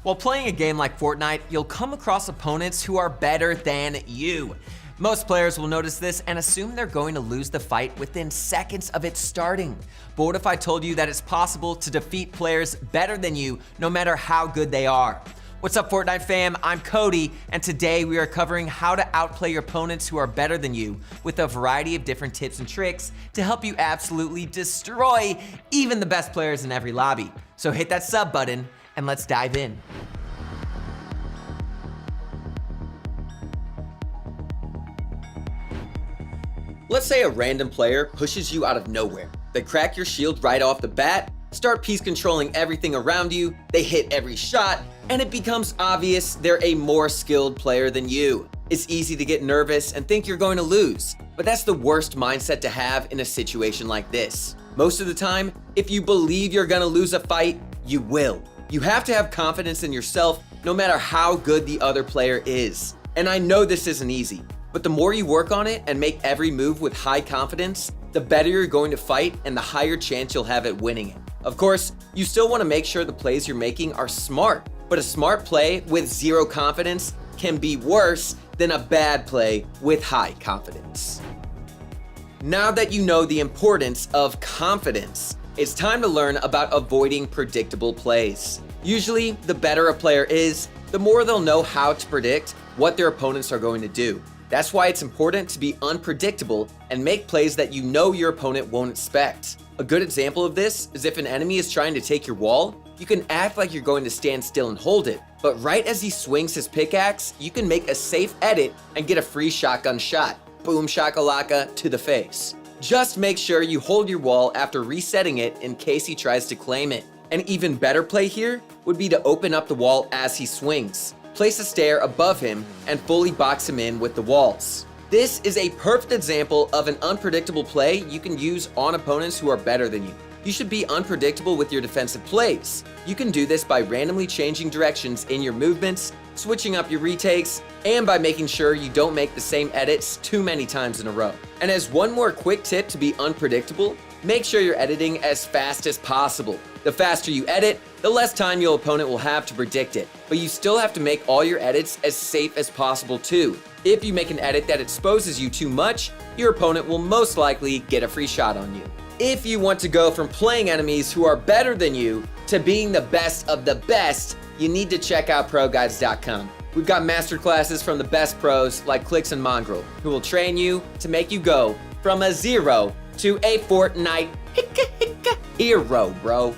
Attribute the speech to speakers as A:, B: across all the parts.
A: While playing a game like Fortnite, you'll come across opponents who are better than you. Most players will notice this and assume they're going to lose the fight within seconds of it starting. But what if I told you that it's possible to defeat players better than you no matter how good they are? What's up, Fortnite fam? I'm Cody, and today we are covering how to outplay your opponents who are better than you with a variety of different tips and tricks to help you absolutely destroy even the best players in every lobby. So hit that sub button and let's dive in. Let's say a random player pushes you out of nowhere. They crack your shield right off the bat, start piece controlling everything around you, they hit every shot, and it becomes obvious they're a more skilled player than you. It's easy to get nervous and think you're going to lose, but that's the worst mindset to have in a situation like this. Most of the time, if you believe you're gonna lose a fight, you will. You have to have confidence in yourself no matter how good the other player is. And I know this isn't easy, but the more you work on it and make every move with high confidence, the better you're going to fight and the higher chance you'll have at winning it. Of course, you still want to make sure the plays you're making are smart, but a smart play with zero confidence can be worse than a bad play with high confidence. Now that you know the importance of confidence, it's time to learn about avoiding predictable plays. Usually, the better a player is, the more they'll know how to predict what their opponents are going to do. That's why it's important to be unpredictable and make plays that you know your opponent won't expect. A good example of this is if an enemy is trying to take your wall, you can act like you're going to stand still and hold it, but right as he swings his pickaxe, you can make a safe edit and get a free shotgun shot. Boom shakalaka to the face. Just make sure you hold your wall after resetting it in case he tries to claim it. An even better play here would be to open up the wall as he swings. Place a stair above him and fully box him in with the walls. This is a perfect example of an unpredictable play you can use on opponents who are better than you. You should be unpredictable with your defensive plays. You can do this by randomly changing directions in your movements, switching up your retakes, and by making sure you don't make the same edits too many times in a row. And as one more quick tip to be unpredictable, make sure you're editing as fast as possible. The faster you edit, the less time your opponent will have to predict it. But you still have to make all your edits as safe as possible too. If you make an edit that exposes you too much, your opponent will most likely get a free shot on you. If you want to go from playing enemies who are better than you to being the best of the best, you need to check out ProGuides.com. We've got masterclasses from the best pros like Clicks and Mongrel, who will train you to make you go from a zero to a Fortnite hero, bro.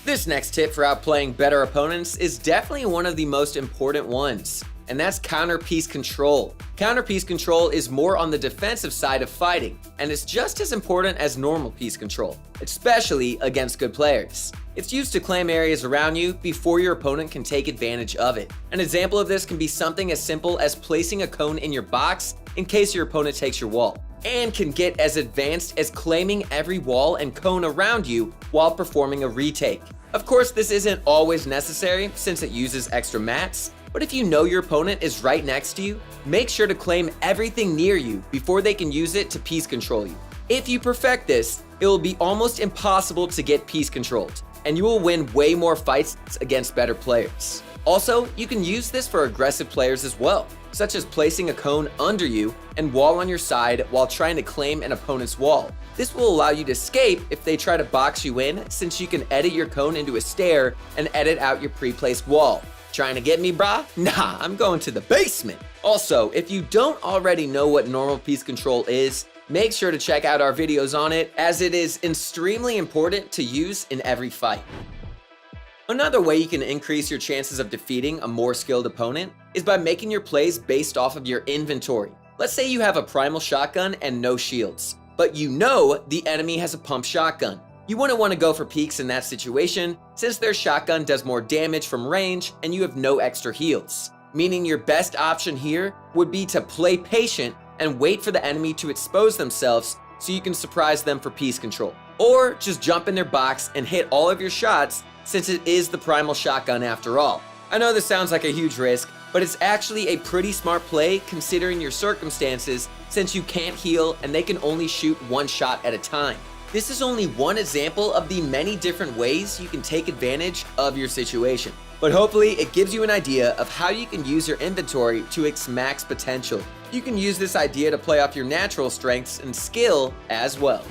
A: This next tip for outplaying better opponents is definitely one of the most important ones, and that's counter piece control. Counter piece control is more on the defensive side of fighting, and it's just as important as normal piece control, especially against good players. It's used to claim areas around you before your opponent can take advantage of it. An example of this can be something as simple as placing a cone in your box in case your opponent takes your wall, and can get as advanced as claiming every wall and cone around you while performing a retake. Of course, this isn't always necessary since it uses extra mats, but if you know your opponent is right next to you, make sure to claim everything near you before they can use it to piece control you. If you perfect this, it will be almost impossible to get piece controlled, and you will win way more fights against better players. Also, you can use this for aggressive players as well, such as placing a cone under you and wall on your side while trying to claim an opponent's wall. This will allow you to escape if they try to box you in, since you can edit your cone into a stair and edit out your pre-placed wall. Trying to get me, brah? Nah, I'm going to the basement. Also, if you don't already know what normal piece control is, make sure to check out our videos on it, as it is extremely important to use in every fight. Another way you can increase your chances of defeating a more skilled opponent is by making your plays based off of your inventory. Let's say you have a primal shotgun and no shields, but you know the enemy has a pump shotgun. You wouldn't want to go for peeks in that situation since their shotgun does more damage from range and you have no extra heals. Meaning your best option here would be to play patient and wait for the enemy to expose themselves so you can surprise them for piece control. Or just jump in their box and hit all of your shots since it is the primal shotgun after all. I know this sounds like a huge risk, but it's actually a pretty smart play considering your circumstances since you can't heal and they can only shoot one shot at a time. This is only one example of the many different ways you can take advantage of your situation. But hopefully it gives you an idea of how you can use your inventory to its max potential. You can use this idea to play off your natural strengths and skill as well.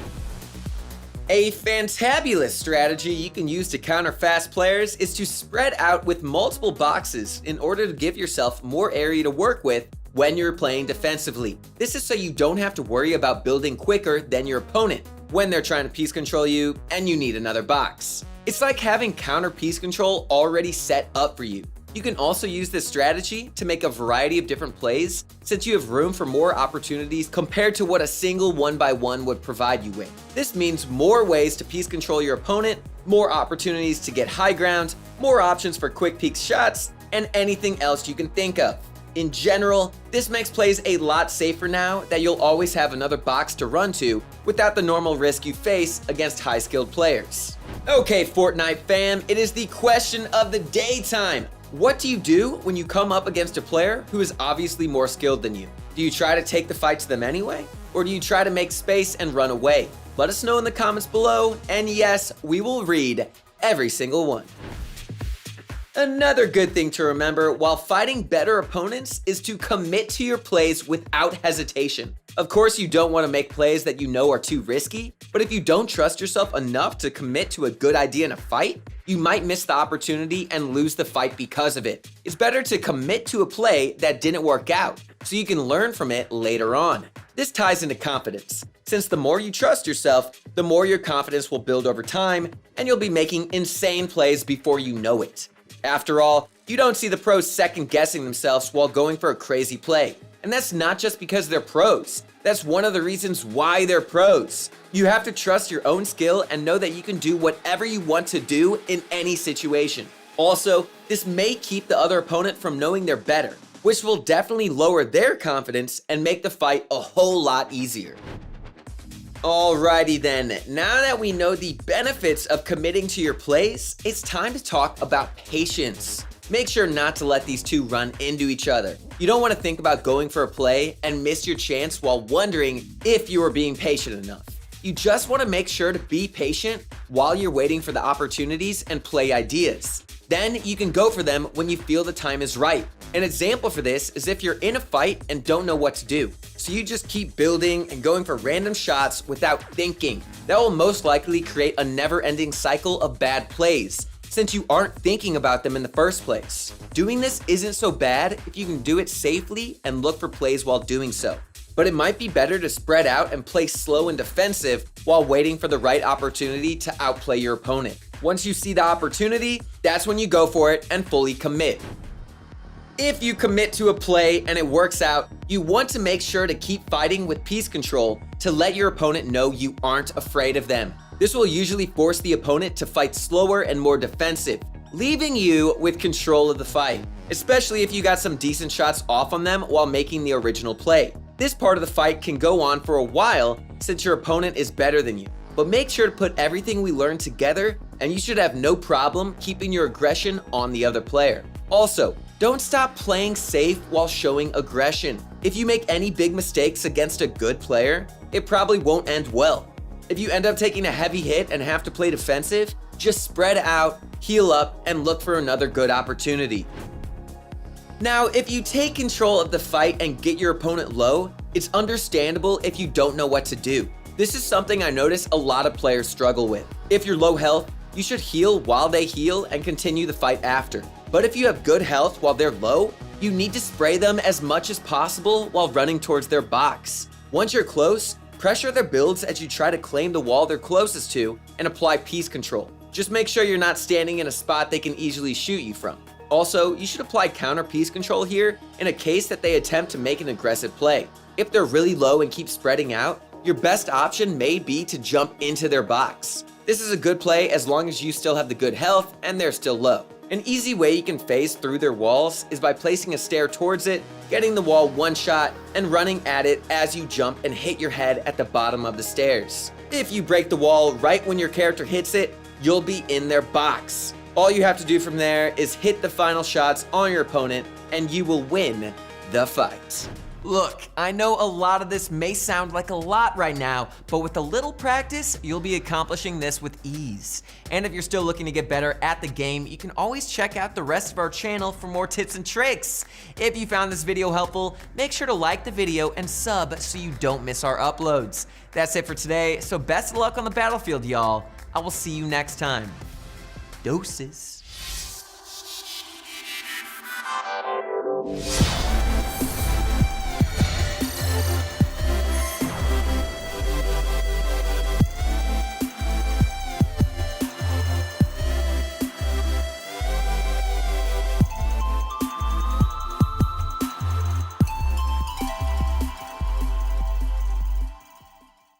A: A fantabulous strategy you can use to counter fast players is to spread out with multiple boxes in order to give yourself more area to work with when you're playing defensively. This is so you don't have to worry about building quicker than your opponent when they're trying to piece control you and you need another box. It's like having counter piece control already set up for you. You can also use this strategy to make a variety of different plays since you have room for more opportunities compared to what a single 1x1 would provide you with. This means more ways to piece control your opponent, more opportunities to get high ground, more options for quick peek shots, and anything else you can think of. In general, this makes plays a lot safer now that you'll always have another box to run to without the normal risk you face against high-skilled players. Okay, Fortnite fam, it is the question of the day time. What do you do when you come up against a player who is obviously more skilled than you? Do you try to take the fight to them anyway? Or do you try to make space and run away? Let us know in the comments below, and yes, we will read every single one. Another good thing to remember while fighting better opponents is to commit to your plays without hesitation. Of course, you don't want to make plays that you know are too risky, but if you don't trust yourself enough to commit to a good idea in a fight, you might miss the opportunity and lose the fight because of it. It's better to commit to a play that didn't work out, so you can learn from it later on. This ties into confidence, since the more you trust yourself, the more your confidence will build over time, and you'll be making insane plays before you know it. After all, you don't see the pros second-guessing themselves while going for a crazy play. And that's not just because they're pros. That's one of the reasons why they're pros. You have to trust your own skill and know that you can do whatever you want to do in any situation. Also, this may keep the other opponent from knowing they're better, which will definitely lower their confidence and make the fight a whole lot easier. Alrighty then, now that we know the benefits of committing to your plays, it's time to talk about patience. Make sure not to let these two run into each other. You don't want to think about going for a play and miss your chance while wondering if you are being patient enough. You just want to make sure to be patient while you're waiting for the opportunities and play ideas. Then you can go for them when you feel the time is right. An example for this is if you're in a fight and don't know what to do. So you just keep building and going for random shots without thinking. That will most likely create a never-ending cycle of bad plays, since you aren't thinking about them in the first place. Doing this isn't so bad if you can do it safely and look for plays while doing so. But it might be better to spread out and play slow and defensive while waiting for the right opportunity to outplay your opponent. Once you see the opportunity, that's when you go for it and fully commit. If you commit to a play and it works out, you want to make sure to keep fighting with piece control to let your opponent know you aren't afraid of them. This will usually force the opponent to fight slower and more defensive, leaving you with control of the fight, especially if you got some decent shots off on them while making the original play. This part of the fight can go on for a while since your opponent is better than you, but make sure to put everything we learned together and you should have no problem keeping your aggression on the other player. Also, don't stop playing safe while showing aggression. If you make any big mistakes against a good player, it probably won't end well. If you end up taking a heavy hit and have to play defensive, just spread out, heal up, and look for another good opportunity. Now, if you take control of the fight and get your opponent low, it's understandable if you don't know what to do. This is something I notice a lot of players struggle with. If you're low health, you should heal while they heal and continue the fight after. But if you have good health while they're low, you need to spray them as much as possible while running towards their box. Once you're close, pressure their builds as you try to claim the wall they're closest to and apply piece control. Just make sure you're not standing in a spot they can easily shoot you from. Also, you should apply counter piece control here in a case that they attempt to make an aggressive play. If they're really low and keep spreading out, your best option may be to jump into their box. This is a good play as long as you still have the good health and they're still low. An easy way you can phase through their walls is by placing a stair towards it, getting the wall one shot, and running at it as you jump and hit your head at the bottom of the stairs. If you break the wall right when your character hits it, you'll be in their box. All you have to do from there is hit the final shots on your opponent, and you will win the fight. Look, I know a lot of this may sound like a lot right now, but with a little practice, you'll be accomplishing this with ease. And if you're still looking to get better at the game, you can always check out the rest of our channel for more tips and tricks. If you found this video helpful, make sure to like the video and sub so you don't miss our uploads. That's it for today, so best of luck on the battlefield, y'all. I will see you next time. Doses.